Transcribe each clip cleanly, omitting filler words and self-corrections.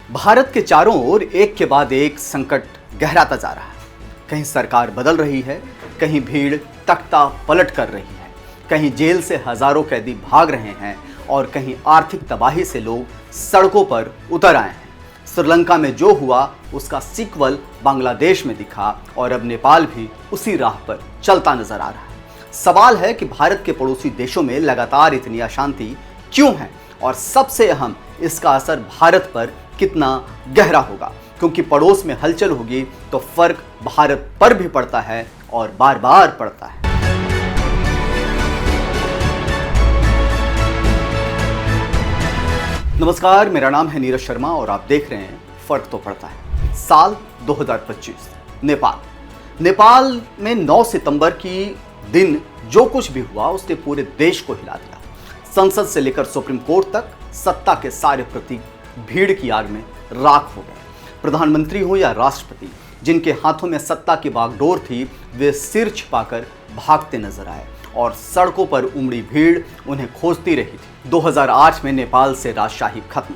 भारत के चारों ओर एक के बाद एक संकट गहराता जा रहा है। कहीं सरकार बदल रही है, कहीं भीड़ तख्ता पलट कर रही है, कहीं जेल से हजारों कैदी भाग रहे हैं और कहीं आर्थिक तबाही से लोग सड़कों पर उतर आए हैं। श्रीलंका में जो हुआ उसका सीक्वल बांग्लादेश में दिखा और अब नेपाल भी उसी राह पर चलता नजर आ रहा है। सवाल है कि भारत के पड़ोसी देशों में लगातार इतनी अशांति क्यों है और सबसे अहम, इसका असर भारत पर कितना गहरा होगा, क्योंकि पड़ोस में हलचल होगी तो फर्क भारत पर भी पड़ता है और बार बार पड़ता है। नमस्कार, मेरा नाम है नीरज शर्मा और आप देख रहे हैं फर्क तो पड़ता है। साल 2025, नेपाल में 9 सितंबर की दिन जो कुछ भी हुआ उसने पूरे देश को हिला दिया। संसद से लेकर सुप्रीम कोर्ट तक सत्ता के सारे प्रतीक भीड़ की आग में राख हो गए। प्रधानमंत्री हो या राष्ट्रपति, जिनके हाथों में सत्ता की बागडोर थी, वे सिर छिपाकर भागते नजर आए और सड़कों पर उमड़ी भीड़ उन्हें खोजती रही थी। 2008 में नेपाल से राजशाही खत्म,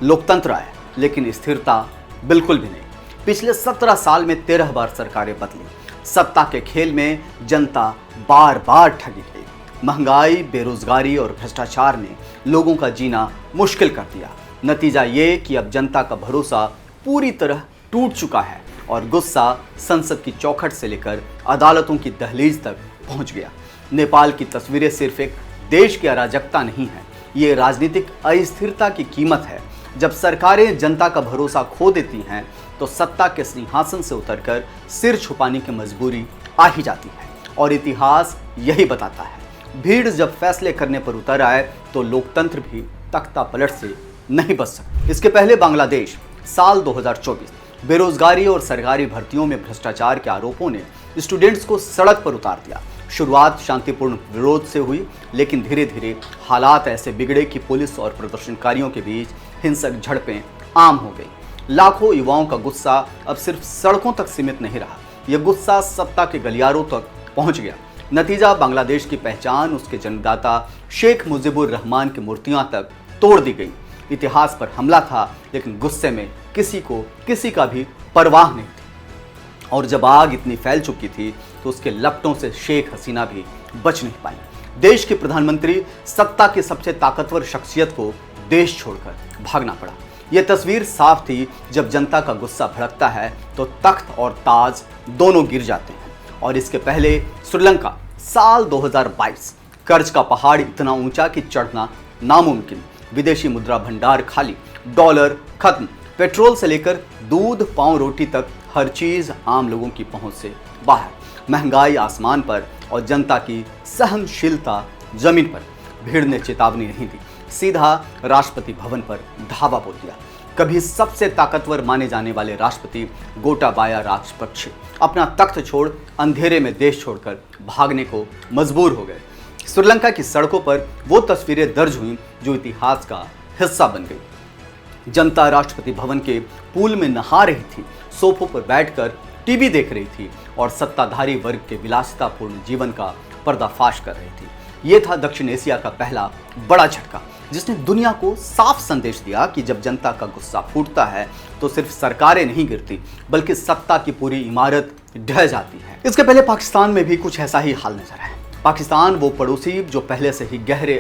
लोकतंत्र आया, लेकिन स्थिरता बिल्कुल भी नहीं। पिछले 17 साल में 13 बार सरकारें बदली। सत्ता के खेल में जनता बार बार ठगी गई। महंगाई, बेरोजगारी और भ्रष्टाचार ने लोगों का जीना मुश्किल कर दिया। नतीजा ये कि अब जनता का भरोसा पूरी तरह टूट चुका है और गुस्सा संसद की चौखट से लेकर अदालतों की दहलीज तक पहुंच गया। नेपाल की तस्वीरें सिर्फ एक देश की अराजकता नहीं है, ये राजनीतिक अस्थिरता की कीमत है। जब सरकारें जनता का भरोसा खो देती हैं तो सत्ता के सिंहासन से उतरकर सिर छुपाने की मजबूरी आ ही जाती है और इतिहास यही बताता है। भीड़ जब फैसले करने पर उतर आए तो लोकतंत्र भी तख्ता पलट से नहीं बच सकता। इसके पहले बांग्लादेश, साल 2024, बेरोजगारी और सरकारी भर्तियों में भ्रष्टाचार के आरोपों ने स्टूडेंट्स को सड़क पर उतार दिया। शुरुआत शांतिपूर्ण विरोध से हुई, लेकिन धीरे धीरे हालात ऐसे बिगड़े कि पुलिस और प्रदर्शनकारियों के बीच हिंसक झड़पें आम हो गई। लाखों युवाओं का गुस्सा अब सिर्फ सड़कों तक सीमित नहीं रहा, यह गुस्सा सत्ता के गलियारों तक पहुंच गया। नतीजा, बांग्लादेश की पहचान उसके जन्मदाता शेख मुजीबुर रहमान की मूर्तियां तक तोड़ दी गई। इतिहास पर हमला था, लेकिन गुस्से में किसी का भी परवाह नहीं थी। और जब आग इतनी फैल चुकी थी तो उसके लपटों से शेख हसीना भी बच नहीं पाई। देश के प्रधानमंत्री, सत्ता की सबसे ताकतवर शख्सियत को देश छोड़कर भागना पड़ा। यह तस्वीर साफ थी, जब जनता का गुस्सा भड़कता है तो तख्त और ताज दोनों गिर जाते हैं। और इसके पहले श्रीलंका, साल 2022, कर्ज का पहाड़ इतना ऊंचा कि चढ़ना नामुमकिन, विदेशी मुद्रा भंडार खाली, डॉलर खत्म, पेट्रोल से लेकर दूध पांव रोटी तक हर चीज आम लोगों की पहुंच से बाहर, महंगाई आसमान पर और जनता की सहनशीलता जमीन पर। भीड़ ने चेतावनी नहीं दी, सीधा राष्ट्रपति भवन पर धावा बोल दिया। कभी सबसे ताकतवर माने जाने वाले राष्ट्रपति गोटाबाया राजपक्षे अपना तख्त छोड़ अंधेरे में देश छोड़कर भागने को मजबूर हो गए। श्रीलंका की सड़कों पर वो तस्वीरें दर्ज हुईं जो इतिहास का हिस्सा बन गई। जनता राष्ट्रपति भवन के पूल में नहा रही थी, सोफों पर बैठकर टीवी देख रही थी और सत्ताधारी वर्ग के विलासितापूर्ण जीवन का पर्दाफाश कर रही थी। ये था दक्षिण एशिया का पहला बड़ा झटका, जिसने दुनिया को साफ संदेश दिया कि जब जनता का गुस्सा फूटता है तो सिर्फ सरकारें नहीं गिरती, बल्कि सत्ता की पूरी इमारत ढह जाती है। इसके पहले पाकिस्तान में भी कुछ ऐसा ही हाल नजर आया। पाकिस्तान वो पड़ोसी जो पहले से ही गहरे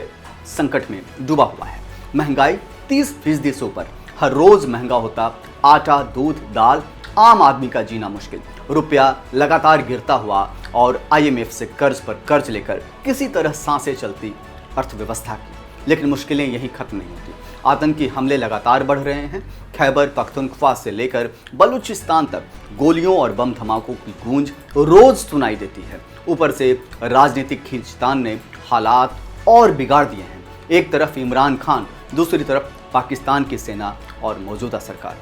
संकट में डूबा हुआ है। महंगाई 30% से ऊपर, हर रोज महंगा होता आटा, दूध, दाल, आम आदमी का जीना मुश्किल, रुपया लगातार गिरता हुआ और IMF से कर्ज पर कर्ज लेकर किसी तरह सांसें चलती अर्थव्यवस्था की। लेकिन मुश्किलें यही खत्म नहीं होती। आतंकी हमले लगातार बढ़ रहे हैं। खैबर पख्तूनख्वा से लेकर बलूचिस्तान तक गोलियों और बम धमाकों की गूंज रोज सुनाई देती है। ऊपर से राजनीतिक खींचतान ने हालात और बिगाड़ दिए हैं। एक तरफ इमरान खान, दूसरी तरफ पाकिस्तान की सेना और मौजूदा सरकार।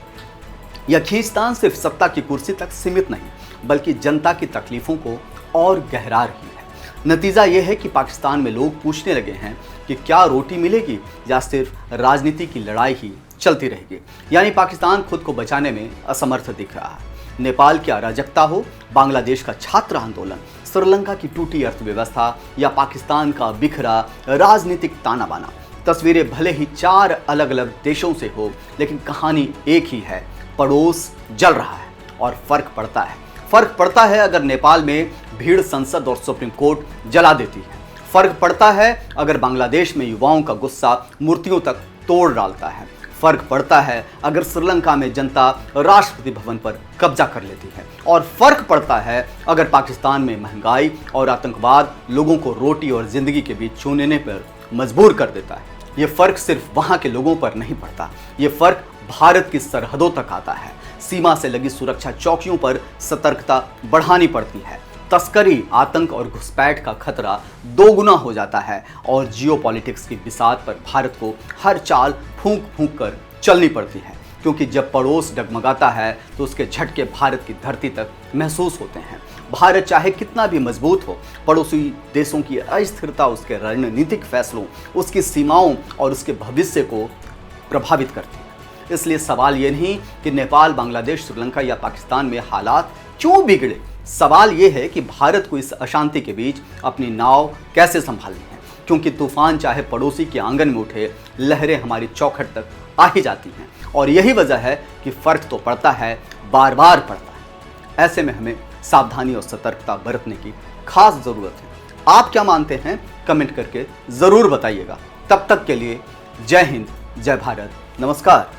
यह खींचतान सिर्फ सत्ता की कुर्सी तक सीमित नहीं, बल्कि जनता की तकलीफों को और गहरा रही है। नतीजा यह है कि पाकिस्तान में लोग पूछने लगे हैं कि क्या रोटी मिलेगी या सिर्फ राजनीति की लड़ाई ही चलती रहेगी। यानी पाकिस्तान खुद को बचाने में असमर्थ दिख रहा है। नेपाल की अराजकता हो, बांग्लादेश का छात्र आंदोलन, श्रीलंका की टूटी अर्थव्यवस्था या पाकिस्तान का बिखरा राजनीतिक ताना बाना, तस्वीरें भले ही 4 अलग अलग देशों से हो, लेकिन कहानी एक ही है, पड़ोस जल रहा है। और फर्क पड़ता है अगर नेपाल में भीड़ संसद और सुप्रीम कोर्ट जला देती है। फर्क पड़ता है अगर बांग्लादेश में युवाओं का गुस्सा मूर्तियों तक तोड़ डालता है। फर्क पड़ता है अगर श्रीलंका में जनता राष्ट्रपति भवन पर कब्जा कर लेती है। और फर्क पड़ता है अगर पाकिस्तान में महंगाई और आतंकवाद लोगों को रोटी और जिंदगी के बीच चुनने पर मजबूर कर देता है। ये फर्क सिर्फ वहां के लोगों पर नहीं पड़ता, ये फर्क भारत की सरहदों तक आता है। सीमा से लगी सुरक्षा चौकियों पर सतर्कता बढ़ानी पड़ती है। तस्करी, आतंक और घुसपैठ का खतरा दोगुना हो जाता है और जियोपॉलिटिक्स की बिसात पर भारत को हर चाल फूंक फूंक कर चलनी पड़ती है, क्योंकि जब पड़ोस डगमगाता है तो उसके झटके भारत की धरती तक महसूस होते हैं। भारत चाहे कितना भी मजबूत हो, पड़ोसी देशों की अस्थिरता उसके रणनीतिक फैसलों, उसकी सीमाओं और उसके भविष्य को प्रभावित करती है। इसलिए सवाल ये नहीं कि नेपाल, बांग्लादेश, श्रीलंका या पाकिस्तान में हालात क्यों बिगड़े, सवाल ये है कि भारत को इस अशांति के बीच अपनी नाव कैसे संभालनी है। क्योंकि तूफान चाहे पड़ोसी के आंगन में उठे, लहरें हमारी चौखट तक आ ही जाती हैं। और यही वजह है कि फर्क तो पड़ता है, बार बार पड़ता है। ऐसे में हमें सावधानी और सतर्कता बरतने की खास जरूरत है। आप क्या मानते हैं, कमेंट करके जरूर बताइएगा। तब तक के लिए जय हिंद, जय भारत, नमस्कार।